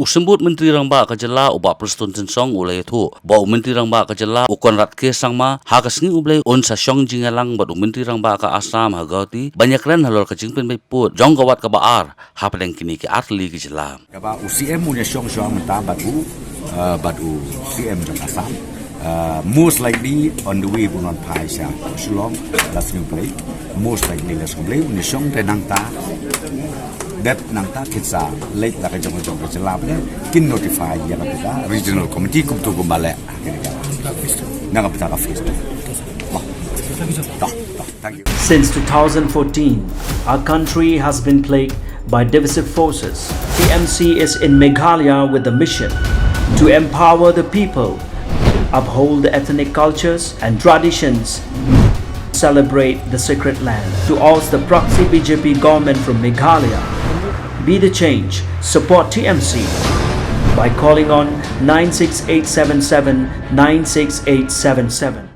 Usembut Menteri Rangba ka Jylla uba Preston Song ulai thu ba Menteri Rangba ka Jylla u Conrad ke sangma ha ka sngi ublai on sa Shong jingalang ba Menteri Rangba ka Assam ha gauti banyak ren Halor ka Jingpynbeit put Jong gawat ka baar ha padang kini ki atli ki Jylla Kaba UCM punya Shong mentah batu CM dari Assam. Most likely on the way bukan Paisa, Shillong, let's new play. Most likely let's play. Punya Shong tenang ta. That nangta kita late nak jom Jylla kin notify ya kita regional committee kumtu kumbale nang kita face. Thank you. Since 2014, our country has been plagued by divisive forces. TMC is in Meghalaya with the mission to empower the people, uphold the ethnic cultures and traditions, celebrate the sacred land. To oust the proxy BJP government from Meghalaya, be the change, support TMC by calling on 96877 96877.